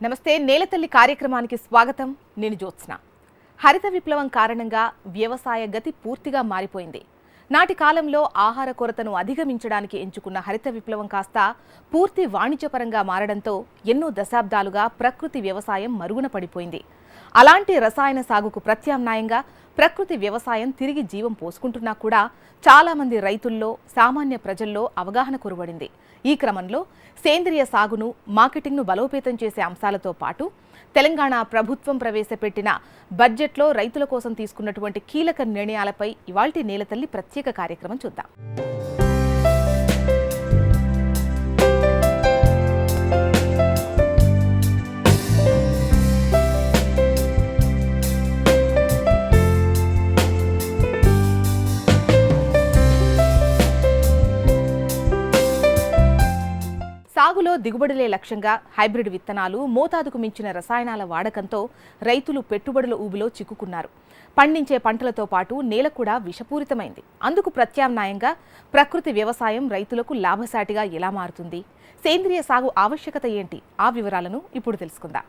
నమస్తే నేలతల్లి కార్యక్రమానికి స్వాగతం. నేను జ్యోత్స్న. హరిత విప్లవం కారణంగా వ్యవసాయ గతి పూర్తిగా మారిపోయింది. నాటి కాలంలో ఆహార కొరతను అధిగమించడానికి ఎంచుకున్న హరిత విప్లవం కాస్త పూర్తి వాణిజ్యపరంగా మారడంతో ఎన్నో దశాబ్దాలుగా ప్రకృతి వ్యవసాయం మరుగున పడిపోయింది. అలాంటి రసాయన సాగుకు ప్రత్యామ్నాయంగా ప్రకృతి వ్యవసాయం తిరిగి జీవం పోసుకుంటున్నా కూడా చాలా మంది రైతుల్లో, సామాన్య ప్రజల్లో అవగాహన కొరవడింది. ఈ క్రమంలో సేంద్రియ సాగును, మార్కెటింగ్ను బలోపేతం చేసే అంశాలతో పాటు తెలంగాణ ప్రభుత్వం ప్రవేశపెట్టిన బడ్జెట్లో రైతుల కోసం తీసుకున్నటువంటి కీలక నిర్ణయాలపై ఇవాల్టి నేలతల్లి ప్రత్యేక కార్యక్రమం చూద్దాం. సాగులో దిగుబడులే లక్ష్యంగా హైబ్రిడ్ విత్తనాలు, మోతాదుకు మించిన రసాయనాల వాడకంతో రైతులు పెట్టుబడుల ఊబిలో చిక్కుకున్నారు. పండించే పంటలతో పాటు నేల కూడా విషపూరితమైంది. అందుకు ప్రత్యామ్నాయంగా ప్రకృతి వ్యవసాయం రైతులకు లాభసాటిగా ఎలా మారుతుంది? సేంద్రియ సాగు ఆవశ్యకత ఏంటి? ఆ వివరాలను ఇప్పుడు తెలుసుకుందాం.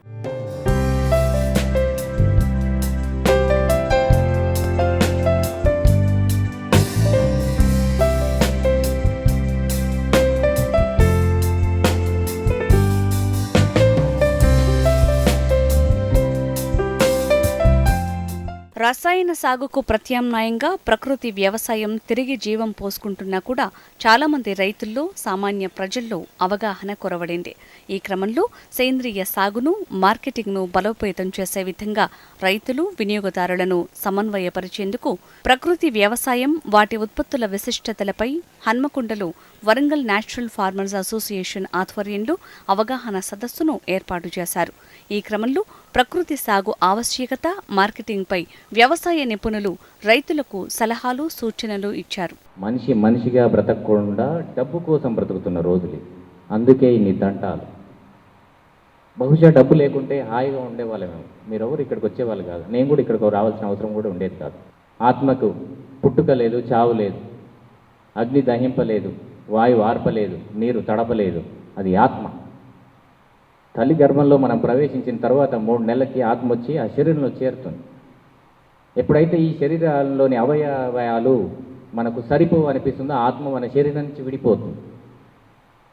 రసాయన సాగుకు ప్రత్యామ్నాయంగా ప్రకృతి వ్యవసాయం తిరిగి జీవం పోసుకుంటున్నా కూడా చాలామంది రైతుల్లో, సామాన్య ప్రజల్లో అవగాహన కొరవడింది. ఈ క్రమంలో సేంద్రియ సాగును, మార్కెటింగ్ను బలోపేతం చేసే విధంగా రైతులు, వినియోగదారులను సమన్వయపరిచేందుకు ప్రకృతి వ్యవసాయం, వాటి ఉత్పత్తుల విశిష్టతలపై హన్మకొండలో వరంగల్ నేచురల్ ఫార్మర్స్ అసోసియేషన్ ఆధ్వర్యంలో అవగాహన సదస్సును ఏర్పాటు చేశారు. ఈ క్రమంలో ప్రకృతి సాగు ఆవశ్యకత, మార్కెటింగ్పై వ్యవసాయ నిపుణులు రైతులకు సలహాలు, సూచనలు ఇచ్చారు. మనిషిగా బ్రతకకుండా డబ్బు కోసం బ్రతుకుతున్న రోజులు, అందుకే ఇన్ని తంటాలు. బహుశా డబ్బు లేకుంటే హాయిగా ఉండేవాళ్ళమేమో. మీరెవరు ఇక్కడికి వచ్చేవాళ్ళు కాదు. నేను కూడా ఇక్కడికి రావాల్సిన అవసరం కూడా ఉండేది కాదు. ఆత్మకు పుట్టుక లేదు, చావు లేదు, అగ్ని దహింపలేదు, వాయువు ఆర్పలేదు, నీరు తడపలేదు. అది ఆత్మ. తల్లి గర్భంలో మనం ప్రవేశించిన తర్వాత 3 నెలలకి ఆత్మ వచ్చి ఆ శరీరంలో చేరుతుంది. ఎప్పుడైతే ఈ శరీరాల్లోని అవయవాలు మనకు సరిపోవు అనిపిస్తుందో ఆత్మ మన శరీరం నుంచి విడిపోతుంది.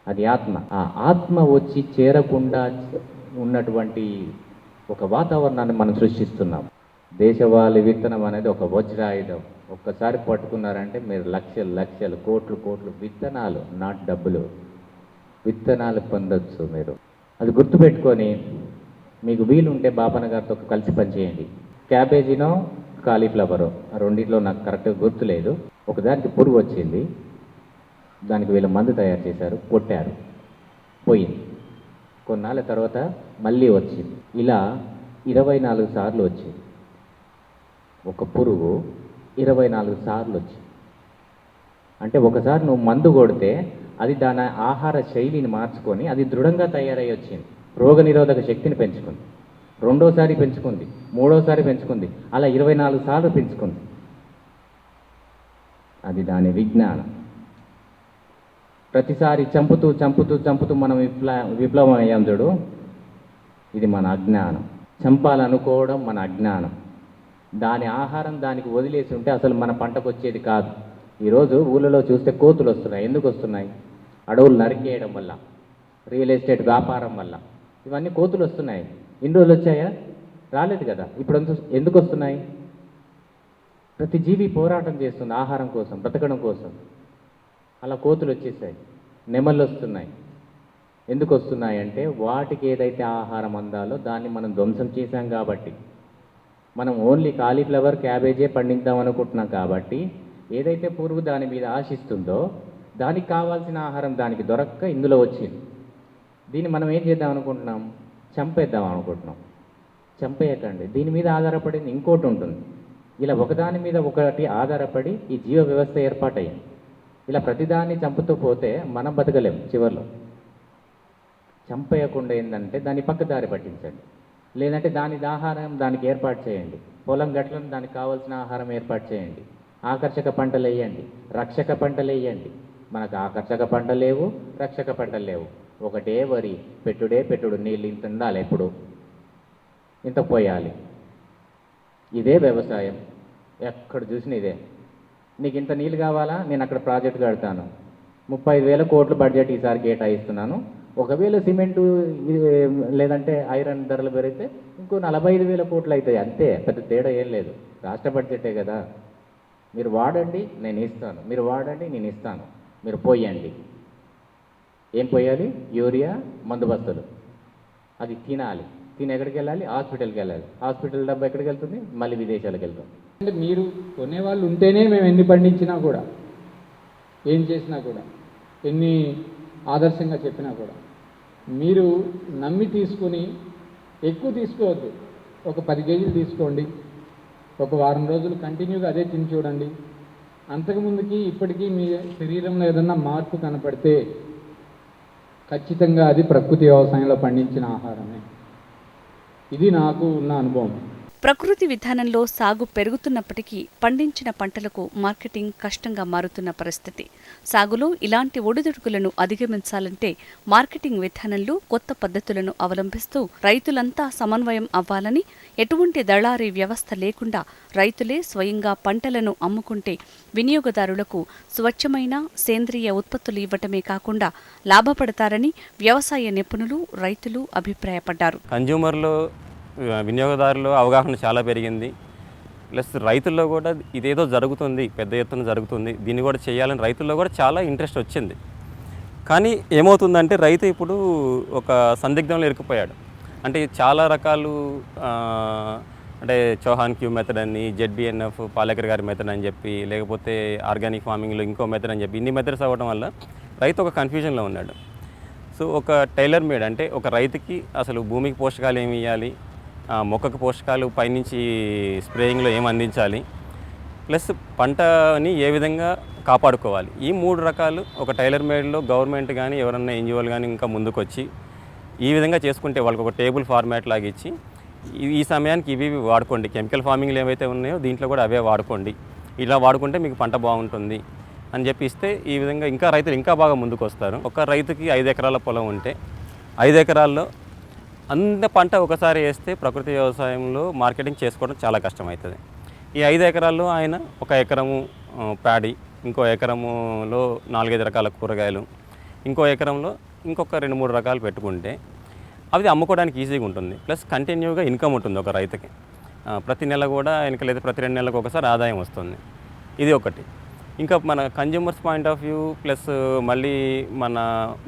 అది ఆత్మ. ఆ ఆత్మ వచ్చి చేరకుండా ఉన్నటువంటి ఒక వాతావరణాన్ని మనం సృష్టిస్తున్నాం. దేశవాళీ విత్తనం అనేది ఒక వజ్రాయుధం. ఒక్కసారి పట్టుకున్నారంటే మీరు లక్షలు కోట్లు విత్తనాలు, నాట్ డబ్బులు, విత్తనాలు పొందొచ్చు. మీరు అది గుర్తుపెట్టుకొని మీకు వీలుంటే బాపన్న గారితో కలిసి పనిచేయండి. క్యాబేజీనో కాలీఫ్లవరో ఆ రెండింటిలో నాకు కరెక్ట్గా గుర్తులేదు. ఒకదానికి పురుగు వచ్చింది, దానికి వీళ్ళు మందు తయారు చేశారు, కొట్టారు, పోయింది. కొన్నాళ్ళ తర్వాత మళ్ళీ వచ్చింది. ఇలా 24 సార్లు వచ్చింది. ఒక పురుగు 24 సార్లు వచ్చింది. అంటే ఒకసారి నువ్వు మందు కొడితే అది దాని ఆహార శైలిని మార్చుకొని అది దృఢంగా తయారై వచ్చింది. రోగనిరోధక శక్తిని పెంచుకుంది. రెండోసారి పెంచుకుంది, మూడోసారి పెంచుకుంది, అలా 24 సార్లు పెంచుకుంది. అది దాని విజ్ఞానం. ప్రతిసారి చంపుతూ మనం విప్లవం అయ్యాం చూడు, ఇది మన అజ్ఞానం. చంపాలనుకోవడం మన అజ్ఞానం. దాని ఆహారం దానికి వదిలేసి ఉంటే అసలు మన పంటకు వచ్చేది కాదు. ఈరోజు ఊళ్ళలో చూస్తే కోతులు వస్తున్నాయి. ఎందుకు వస్తున్నాయి? అడవులు నరికేయడం వల్ల, రియల్ ఎస్టేట్ వ్యాపారం వల్ల ఇవన్నీ కోతులు వస్తున్నాయి. ఇన్ని రోజులు వచ్చాయా? రాలేదు కదా. ఇప్పుడు ఎందుకు వస్తున్నాయి? ప్రతి జీవి పోరాటం చేస్తుంది ఆహారం కోసం, బ్రతకడం కోసం. అలా కోతులు వచ్చేసాయి, నెమళ్ళు వస్తున్నాయి. ఎందుకు వస్తున్నాయి అంటే వాటికి ఏదైతే ఆహారం అందాలో దాన్ని మనం ధ్వంసం చేశాం కాబట్టి. మనం ఓన్లీ కాలీఫ్లవర్, క్యాబేజే పండిద్దాం అనుకుంటున్నాం కాబట్టి ఏదైతే పురుగు దాని మీద ఆశిస్తుందో దానికి కావాల్సిన ఆహారం దానికి దొరక్క ఇందులో వచ్చింది. దీన్ని మనం ఏం చేద్దాం అనుకుంటున్నాం? చంపేద్దాం అనుకుంటున్నాం. చంపేయకండి. దీని మీద ఆధారపడింది ఇంకోటి ఉంటుంది. ఇలా ఒకదాని మీద ఒకటి ఆధారపడి ఈ జీవ వ్యవస్థ ఏర్పాటయ్యింది. ఇలా ప్రతిదాన్ని చంపుతూ పోతే మనం బతకలేం. చివరిలో చంపేయకుండా ఏంటంటే దాన్ని పక్కదారి పట్టించండి, లేదంటే దాని ఆహారం దానికి ఏర్పాటు చేయండి. పొలం గట్లను దానికి కావాల్సిన ఆహారం ఏర్పాటు చేయండి. ఆకర్షక పంటలు వేయండి, రక్షక పంటలు వేయండి. మనకు ఆకర్షక పంటలు లేవు, రక్షక పంటలు లేవు. ఒకటే వరి, పెట్టుడు, నీళ్ళు ఇంత ఉండాలి, ఎప్పుడు ఇంత పోయాలి. ఇదే వ్యవసాయం, ఎక్కడ చూసినా ఇదే. నీకు ఇంత నీళ్ళు కావాలా, నేను అక్కడ ప్రాజెక్ట్ కడతాను, 35,000 కోట్లు బడ్జెట్ ఈసారి కేటాయిస్తున్నాను. ఒకవేళ సిమెంటు లేదంటే ఐరన్ ధరలు పెరిగితే ఇంకో 45,000 కోట్లు అవుతాయి, అంతే. పెద్ద తేడా ఏం లేదు. రాష్ట్ర బడ్జెటే కదా. మీరు వాడండి, నేను ఇస్తాను, మీరు వాడండి, నేను ఇస్తాను, మీరు పోయండి. ఏం పోయాలి? యూరియా, మందు బస్తలు. అది తినాలి. తిని ఎక్కడికి వెళ్ళాలి? హాస్పిటల్కి వెళ్ళాలి. హాస్పిటల్ డబ్బు ఎక్కడికి వెళ్తుంది? మళ్ళీ విదేశాలకు వెళ్తుంది. అంటే మీరు కొనేవాళ్ళు ఉంటేనే మేము ఎన్ని పండించినా కూడా, ఏం చేసినా కూడా, ఎన్ని ఆదర్శంగా చెప్పినా కూడా మీరు నమ్మి తీసుకుని ఎక్కువ తీసుకోవద్దు. ఒక 10 కేజీలు తీసుకోండి, ఒక వారం రోజులు కంటిన్యూగా అదే తిని చూడండి. అంతకుముందుకి ఇప్పటికీ మీ శరీరంలో ఏదన్నా మార్పు కనపడితే ఖచ్చితంగా అది ప్రకృతి వ్యవసాయంలో పండించిన ఆహారమే. ఇది నాకు ఉన్న అనుభవం. ప్రకృతి విధానంలో సాగు పెరుగుతున్నప్పటికీ పండించిన పంటలకు మార్కెటింగ్ కష్టంగా మారుతున్న పరిస్థితి. సాగులో ఇలాంటి ఒడిదుడుకులను అధిగమించాలంటే మార్కెటింగ్ విధానంలో కొత్త పద్ధతులను అవలంబిస్తూ రైతులంతా సమన్వయం అవ్వాలని, ఎటువంటి దళారీ వ్యవస్థ లేకుండా రైతులే స్వయంగా పంటలను అమ్ముకుంటే వినియోగదారులకు స్వచ్ఛమైన సేంద్రియ ఉత్పత్తులు ఇవ్వటమే కాకుండా లాభపడతారని వ్యవసాయ నిపుణులు, రైతులు అభిప్రాయపడ్డారు. కన్జ్యూమర్లో వినియోగదారులు అవగాహన చాలా పెరిగింది. ప్లస్ రైతుల్లో కూడా ఇదేదో జరుగుతుంది, పెద్ద ఎత్తున జరుగుతుంది, దీన్ని కూడా చేయాలని రైతుల్లో కూడా చాలా ఇంట్రెస్ట్ వచ్చింది. కానీ ఏమవుతుందంటే రైతు ఇప్పుడు ఒక సందిగ్ధంలో ఇరుక్కుపోయాడు. అంటే చాలా రకాలు అంటే చౌహాన్ క్యూ మెథడ్ అని, ZBNF పాలేకర్ గారి మెథడ్ అని చెప్పి, లేకపోతే ఆర్గానిక్ ఫార్మింగ్లో ఇంకో మెథడ్ అని చెప్పి ఇన్ని మెథడ్స్ అవ్వడం వల్ల రైతు ఒక కన్ఫ్యూజన్లో ఉన్నాడు. సో ఒక టైలర్ మేడ్ అంటే ఒక రైతుకి అసలు భూమికి పోషకాలు ఏమి ఇవ్వాలి, మొక్కకు పోషకాలు పైనుంచి స్ప్రేయింగ్లో ఏం అందించాలి, ప్లస్ పంటని ఏ విధంగా కాపాడుకోవాలి, ఈ 3 రకాలు ఒక టైలర్ మేడ్లో గవర్నమెంట్ కానీ ఎవరన్నా NGOలు కానీ ఇంకా ముందుకు వచ్చి ఈ విధంగా చేసుకుంటే వాళ్ళకి ఒక టేబుల్ ఫార్మాట్ లాగా ఇచ్చి ఈ సమయానికి ఇవి వాడుకోండి, కెమికల్ ఫార్మింగ్లు ఏవైతే ఉన్నాయో దీంట్లో కూడా అవే వాడుకోండి, ఇలా వాడుకుంటే మీకు పంట బాగుంటుంది అని చెప్పి ఇస్తే ఈ విధంగా ఇంకా రైతులు ఇంకా బాగా ముందుకు వస్తారు. ఒక రైతుకి 5 ఎకరాల పొలం ఉంటే 5 ఎకరాల్లో అంత పంట ఒకసారి వేస్తే ప్రకృతి వ్యవసాయంలో మార్కెటింగ్ చేసుకోవడం చాలా కష్టమవుతుంది. ఈ 5 ఎకరాల్లో ఆయన 1 ఎకరము ప్యాడీ, ఇంకో ఎకరములో 4-5 రకాల కూరగాయలు, ఇంకో ఎకరంలో ఇంకొక 2-3 రకాలు పెట్టుకుంటే అవి అమ్ముకోవడానికి ఈజీగా ఉంటుంది. ప్లస్ కంటిన్యూగా ఇన్కమ్ ఉంటుంది ఒక రైతుకి. ప్రతి నెల కూడా ఆయనకి లేదా ప్రతి 2 నెలలకు ఒకసారి ఆదాయం వస్తుంది. ఇది ఒకటి. ఇంకా మన consumers point of view plus మళ్ళీ మన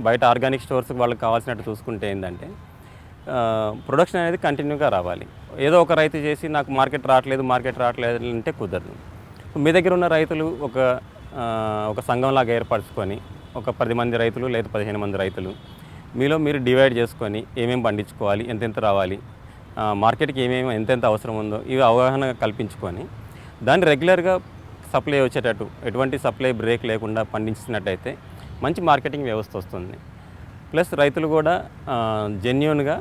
బయట ఆర్గానిక్ స్టోర్స్కి వాళ్ళకి కావాల్సినట్టు చూసుకుంటే ఏంటంటే ప్రొడక్షన్ అనేది కంటిన్యూగా రావాలి. ఏదో ఒక రైతు చేసి నాకు మార్కెట్ రావట్లేదు అంటే కుదరదు. మీ దగ్గర ఉన్న రైతులు ఒక సంఘంలాగా ఏర్పరచుకొని ఒక 10 మంది రైతులు లేదా 15 మంది రైతులు మీలో మీరు డివైడ్ చేసుకొని ఏమేమి పండించుకోవాలి, ఎంతెంత రావాలి, మార్కెట్కి ఏమేమి ఎంతెంత అవసరం ఉందో ఇవి అవగాహన కల్పించుకొని దాన్ని రెగ్యులర్గా సప్లై వచ్చేటట్టు ఎటువంటి సప్లై బ్రేక్ లేకుండా పండించినట్టయితే మంచి మార్కెటింగ్ వ్యవస్థ వస్తుంది. ప్లస్ రైతులు కూడా జెన్యూన్గా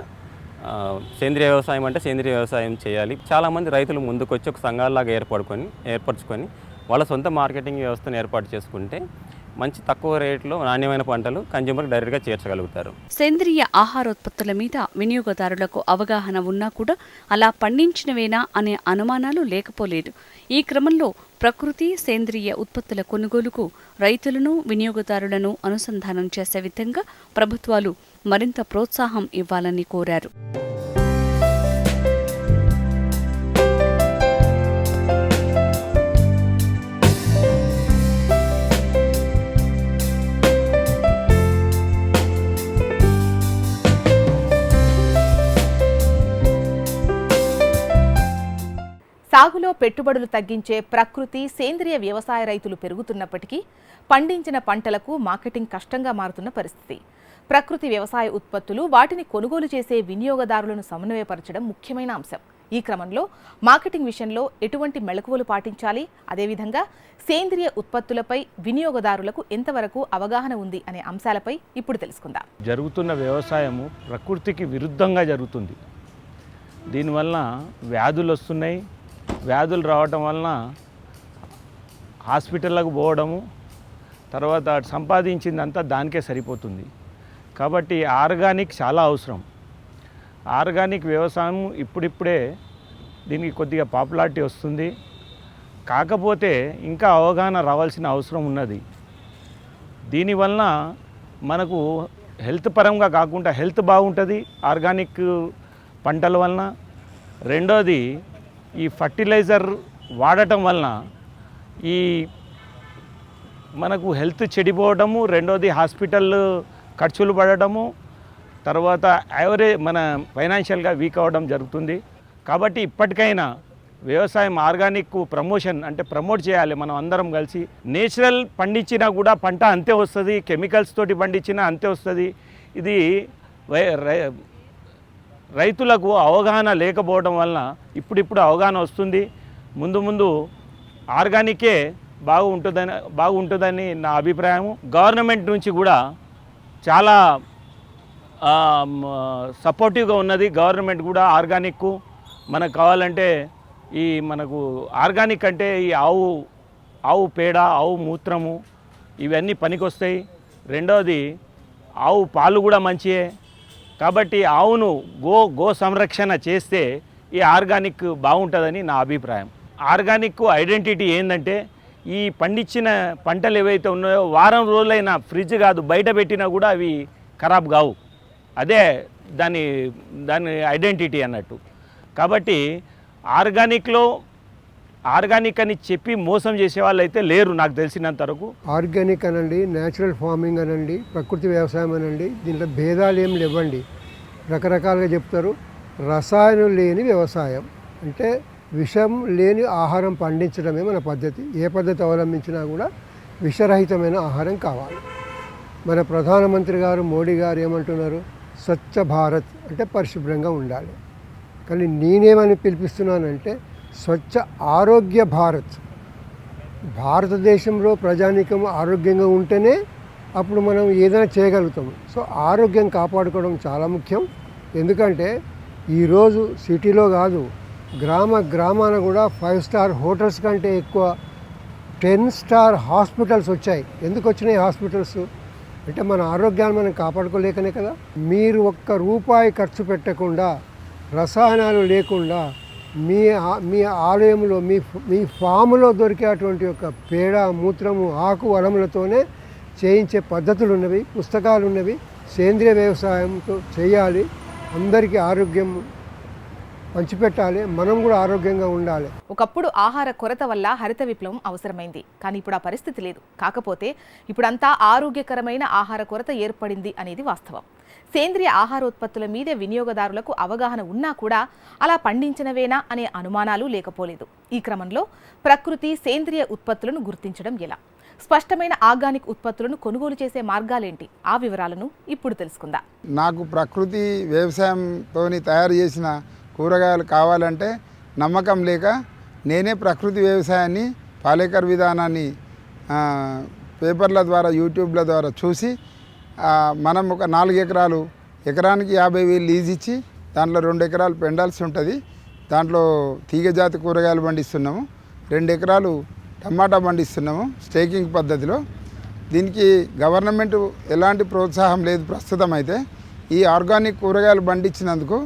సేంద్రియ వ్యవసాయం అంటే సేంద్రియ వ్యవసాయం చేయాలి. చాలామంది రైతులు ముందుకు వచ్చి ఒక సంఘాలలాగా ఏర్పరచుకొని వాళ్ళ సొంత మార్కెటింగ్ వ్యవస్థను ఏర్పాటు చేసుకుంటే మంచి తక్కువ రేట్లో నాణ్యమైన పంటలు కన్జ్యూమర్కి డైరెక్ట్గా చేర్చగలుగుతారు. సేంద్రియ ఆహారోత్పత్తుల మీద వినియోగదారులకు అవగాహన ఉన్నా కూడా అలా పండించినవేనా అనే అనుమానాలు లేకపోలేదు. ఈ క్రమంలో ప్రకృతి సేంద్రియ ఉత్పత్తుల కొనుగోలుకు రైతులను, వినియోగదారులను అనుసంధానం చేసే విధంగా ప్రభుత్వాలు మరింత ప్రోత్సాహం ఇవ్వాలని కోరారు. సాగులో పెట్టుబడులు తగ్గించే ప్రకృతి సేంద్రియ వ్యవసాయ రైతులు పెరుగుతున్నప్పటికీ పండించిన పంటలకు మార్కెటింగ్ కష్టంగా మారుతున్న పరిస్థితి. ప్రకృతి వ్యవసాయ ఉత్పత్తులు, వాటిని కొనుగోలు చేసే వినియోగదారులను సమన్వయపరచడం ముఖ్యమైన అంశం. ఈ క్రమంలో మార్కెటింగ్ విషయంలో ఎటువంటి మెళకువలు పాటించాలి, అదేవిధంగా సేంద్రియ ఉత్పత్తులపై వినియోగదారులకు ఎంతవరకు అవగాహన ఉంది అనే అంశాలపై ఇప్పుడు తెలుసుకుందాం. జరుగుతున్న వ్యవసాయము ప్రకృతికి విరుద్ధంగా జరుగుతుంది. దీనివల్ల వ్యాధులు వస్తున్నాయి. వ్యాధులు రావటం వలన హాస్పిటల్లకు పోవడము, తర్వాత సంపాదించిందంతా దానికే సరిపోతుంది. కాబట్టి ఆర్గానిక్ చాలా అవసరం. ఆర్గానిక్ వ్యవసాయం ఇప్పుడిప్పుడే దీనికి కొద్దిగా పాపులారిటీ వస్తుంది. కాకపోతే ఇంకా అవగాహన రావాల్సిన అవసరం ఉన్నది. దీనివలన మనకు హెల్త్ పరంగా కాకుండా హెల్త్ బాగుంటుంది ఆర్గానిక్ పంటల వలన. రెండోది ఈ ఫర్టిలైజర్ వాడటం వలన ఈ మనకు హెల్త్ చెడిపోవడము, రెండోది హాస్పిటల్ ఖర్చులు పడటము, తర్వాత మన ఫైనాన్షియల్గా వీక్ అవ్వడం జరుగుతుంది. కాబట్టి ఇప్పటికైనా వ్యవసాయం ఆర్గానిక్ ప్రమోషన్ అంటే ప్రమోట్ చేయాలి. మనం అందరం కలిసి నేచురల్ పండించినా కూడా పంట అంతే వస్తుంది, కెమికల్స్ తోటి పండించినా అంతే వస్తుంది. ఇది రైతులకు అవగాహన లేకపోవడం వలన ఇప్పుడు అవగాహన వస్తుంది. ముందు ఆర్గానికే బాగుంటుందని నా అభిప్రాయం. గవర్నమెంట్ నుంచి కూడా చాలా సపోర్టివ్గా ఉన్నది. గవర్నమెంట్ కూడా ఆర్గానిక్ మనకు కావాలంటే మనకు ఆర్గానిక్ అంటే ఈ ఆవు పేడ, ఆవు మూత్రము ఇవన్నీ పనికొస్తాయి. రెండవది ఆవు పాలు కూడా మంచియే. కాబట్టి ఆవును గో సంరక్షణ చేస్తే ఈ ఆర్గానిక్ బాగుంటుందని నా అభిప్రాయం. ఆర్గానిక్ ఐడెంటిటీ ఏంటంటే ఈ పండించిన పంటలు ఏవైతే ఉన్నాయో వారం రోజులైనా ఫ్రిడ్జ్ కాదు బయట పెట్టినా కూడా అవి ఖరాబ్ కావు. అదే దాని ఐడెంటిటీ అన్నట్టు. కాబట్టి ఆర్గానిక్ అని చెప్పి మోసం చేసే వాళ్ళు అయితే లేరు నాకు తెలిసినంత వరకు. ఆర్గానిక్ అనండి, న్యాచురల్ ఫార్మింగ్ అనండి, ప్రకృతి వ్యవసాయం అనండి, దీంట్లో భేదాలు ఏం లేవండి. రకరకాలుగా చెప్తారు. రసాయనం లేని వ్యవసాయం అంటే విషం లేని ఆహారం పండించడమే మన పద్ధతి. ఏ పద్ధతి అవలంబించినా కూడా విషరహితమైన ఆహారం కావాలి. మన ప్రధానమంత్రి గారు మోడీ గారు ఏమంటున్నారు? స్వచ్ఛ భారత్ అంటే పరిశుభ్రంగా ఉండాలి. కానీ నేనేమని పిలిపిస్తున్నానంటే స్వచ్ఛ ఆరోగ్య భారత్. భారతదేశంలో ప్రజానీకం ఆరోగ్యంగా ఉంటేనే అప్పుడు మనం ఏదైనా చేయగలుగుతాము. సో ఆరోగ్యం కాపాడుకోవడం చాలా ముఖ్యం. ఎందుకంటే ఈరోజు సిటీలో కాదు, గ్రామాన కూడా 5 స్టార్ హోటల్స్ కంటే ఎక్కువ 10 స్టార్ హాస్పిటల్స్ వచ్చాయి. ఎందుకు వచ్చినాయి హాస్పిటల్స్ అంటే మన ఆరోగ్యాన్ని మనం కాపాడుకోలేకనే కదా. మీరు ₹1 ఖర్చు పెట్టకుండా, రసాయనాలు లేకుండా మీ ఆలయంలో మీ ఫామ్లో దొరికేటువంటి యొక్క పేడ, మూత్రము, ఆకు వలములతోనే చేయించే పద్ధతులు ఉన్నవి, పుస్తకాలు ఉన్నవి. సేంద్రియ వ్యవసాయంతో చేయాలి. అందరికీ ఆరోగ్యం పంచిపెట్టాలి. మనం కూడా ఆరోగ్యంగా ఉండాలి. ఒకప్పుడు ఆహార కొరత వల్ల హరిత విప్లవం అవసరమైంది. కానీ ఇప్పుడు ఆ పరిస్థితి లేదు. కాకపోతే ఇప్పుడంతా ఆరోగ్యకరమైన ఆహార కొరత ఏర్పడింది అనేది వాస్తవం. సేంద్రియ ఆహారోత్పత్తుల మీద వినియోగదారులకు అవగాహన ఉన్నా కూడా అలా పండించినవేనా అనే అనుమానాలు లేకపోలేదు. ఈ క్రమంలో ప్రకృతి సేంద్రియ ఉత్పత్తులను గుర్తించడం ఎలా? స్పష్టమైన ఆర్గానిక్ ఉత్పత్తులను కొనుగోలు చేసే మార్గాలేంటి? ఆ వివరాలను ఇప్పుడు తెలుసుకుందాం. నాకు ప్రకృతి వ్యవసాయంతో తయారు చేసిన కూరగాయలు కావాలంటే నమ్మకం లేక నేనే ప్రకృతి వ్యవసాయాన్ని, పాలేకర్ విధానాన్ని పేపర్ల ద్వారా, యూట్యూబ్ల ద్వారా చూసి మనం ఒక 4 ఎకరాలు, ఎకరానికి 50,000 లీజ్ ఇచ్చి దాంట్లో 2 ఎకరాలు పెండాల్సి ఉంటుంది. దాంట్లో తీగజాతి కూరగాయలు పండిస్తున్నాము. 2 ఎకరాలు టమాటా పండిస్తున్నాము స్టేకింగ్ పద్ధతిలో. దీనికి గవర్నమెంట్ ఎలాంటి ప్రోత్సాహం లేదు ప్రస్తుతం. అయితే ఈ ఆర్గానిక్ కూరగాయలు పండించినందుకు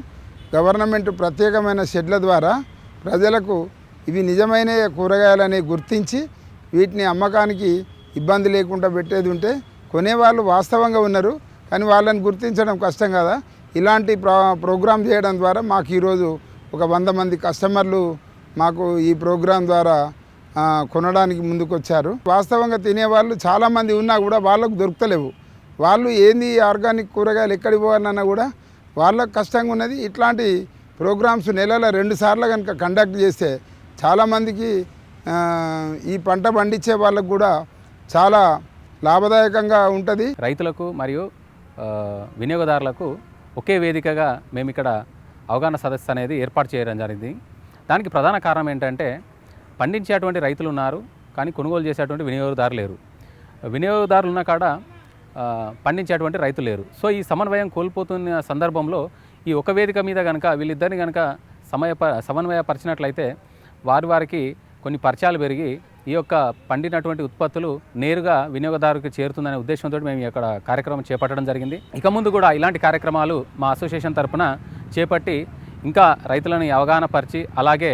గవర్నమెంట్ ప్రత్యేకమైన షెడ్ల ద్వారా ప్రజలకు ఇవి నిజమైన కూరగాయలని గుర్తించి వీటిని అమ్మకానికి ఇబ్బంది లేకుండా పెట్టేది ఉంటే కొనేవాళ్ళు వాస్తవంగా ఉన్నారు, కానీ వాళ్ళని గుర్తించడం కష్టం కదా. ఇలాంటి ప్రోగ్రాం చేయడం ద్వారా మాకు ఈరోజు ఒక 100 మంది కస్టమర్లు మాకు ఈ ప్రోగ్రాం ద్వారా కొనడానికి ముందుకొచ్చారు. వాస్తవంగా తినేవాళ్ళు చాలామంది ఉన్నా కూడా వాళ్ళకు దొరుకుతలేవు. వాళ్ళు ఏంది ఆర్గానిక్ కూరగాయలు ఎక్కడికి పోవాలన్నా కూడా వాళ్ళకు కష్టంగా ఉన్నది. ఇట్లాంటి ప్రోగ్రామ్స్ నెలలో 2 సార్లు కనుక కండక్ట్ చేస్తే చాలామందికి ఈ పంట పండించే వాళ్ళకు కూడా చాలా లాభదాయకంగా ఉంటుంది. రైతులకు మరియు వినియోగదారులకు ఒకే వేదికగా మేము ఇక్కడ అవగాహన సదస్సు అనేది ఏర్పాటు చేయడం జరిగింది. దానికి ప్రధాన కారణం ఏంటంటే పండించేటువంటి రైతులు ఉన్నారు, కానీ కొనుగోలు చేసేటువంటి వినియోగదారులు లేరు. వినియోగదారులు ఉన్న కాడ పండించేటువంటి రైతులు లేరు. సో ఈ సమన్వయం కోల్పోతున్న సందర్భంలో ఈ ఒక వేదిక మీద కనుక వీళ్ళిద్దరిని కనుక సమన్వయపరిచినట్లయితే వారికి కొన్ని పరిచయాలు పెరిగి ఈ యొక్క పండినటువంటి ఉత్పత్తులు నేరుగా వినియోగదారుకి చేరుతుందనే ఉద్దేశంతో మేము ఈ యొక్క కార్యక్రమం చేపట్టడం జరిగింది. ఇక ముందు కూడా ఇలాంటి కార్యక్రమాలు మా అసోసియేషన్ తరపున చేపట్టి ఇంకా రైతులను అవగాహన పరిచి అలాగే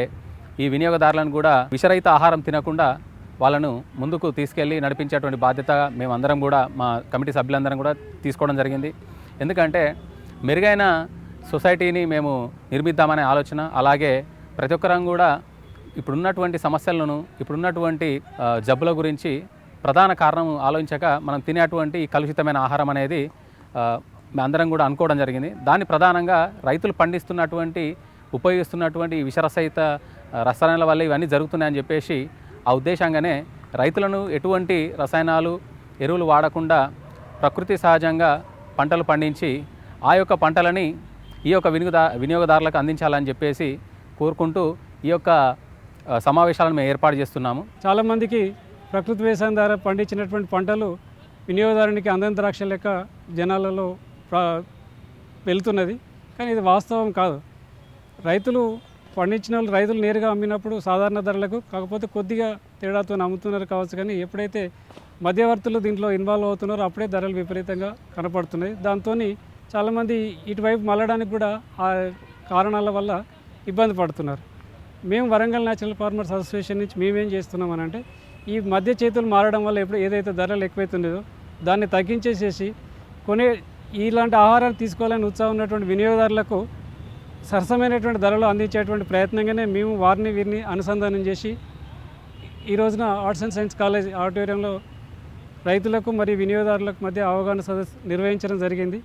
ఈ వినియోగదారులను కూడా విషరహిత ఆహారం తినకుండా వాళ్ళను ముందుకు తీసుకెళ్ళి నడిపించేటువంటి బాధ్యత మేమందరం కూడా మా కమిటీ సభ్యులందరం కూడా తీసుకోవడం జరిగింది. ఎందుకంటే మెరుగైన సొసైటీని మేము నిర్మిద్దామనే ఆలోచన, అలాగే ప్రతి ఒక్కరం కూడా ఇప్పుడున్నటువంటి సమస్యలను ఇప్పుడున్నటువంటి జబ్బుల గురించి ప్రధాన కారణం ఆలోచించక మనం తినేటువంటి కలుషితమైన ఆహారం అనేది అందరం కూడా అనుకోవడం జరిగింది. దాన్ని ప్రధానంగా రైతులు పండిస్తున్నటువంటి ఉపయోగిస్తున్నటువంటి విషరహిత రసాయనాల వల్ల ఇవన్నీ జరుగుతున్నాయని చెప్పేసి ఆ ఉద్దేశంగానే రైతులను ఎటువంటి రసాయనాలు ఎరువులు వాడకుండా ప్రకృతి సహజంగా పంటలు పండించి ఆ యొక్క పంటలని ఈ యొక్క వినియోగదారులకు అందించాలని చెప్పేసి కోరుకుంటూ ఈ యొక్క సమావేశాలను మేము ఏర్పాటు చేస్తున్నాము. చాలామందికి ప్రకృతి వ్యవసాయం ద్వారా పండించినటువంటి పంటలు వినియోగదారునికి అందని ద్రాక్ష లెక్క జనాలలో వెళ్తున్నది. కానీ ఇది వాస్తవం కాదు. రైతులు పండించిన వాళ్ళు రైతులు నేరుగా అమ్మినప్పుడు సాధారణ ధరలకు, కాకపోతే కొద్దిగా తేడాతో అమ్ముతున్నారు కావచ్చు. కానీ ఎప్పుడైతే మధ్యవర్తులు దీంట్లో ఇన్వాల్వ్ అవుతున్నారో అప్పుడే ధరలు విపరీతంగా కనపడుతున్నాయి. దాంతో చాలామంది ఇటువైపు మళ్ళడానికి కూడా ఆ కారణాల వల్ల ఇబ్బంది పడుతున్నారు. మేము వరంగల్ న్యాచురల్ ఫార్మర్స్ అసోసియేషన్ నుంచి మేమేం చేస్తున్నామని అంటే, ఈ మధ్య చేతులు మారడం వల్ల ఎప్పుడు ఏదైతే ధరలు ఎక్కువైతుండేదో దాన్ని తగ్గించేసేసి ఇలాంటి ఆహారాలు తీసుకోవాలని ఉత్సాహం ఉన్నటువంటి వినియోగదారులకు సరసమైనటువంటి ధరలు అందించేటువంటి ప్రయత్నంగానే మేము వీరిని అనుసంధానం చేసి ఈ రోజున ఆర్ట్స్ అండ్ సైన్స్ కాలేజ్ ఆడిటోరియంలో రైతులకు మరియు వినియోగదారులకు మధ్య అవగాహన సదస్సు నిర్వహించడం జరిగింది.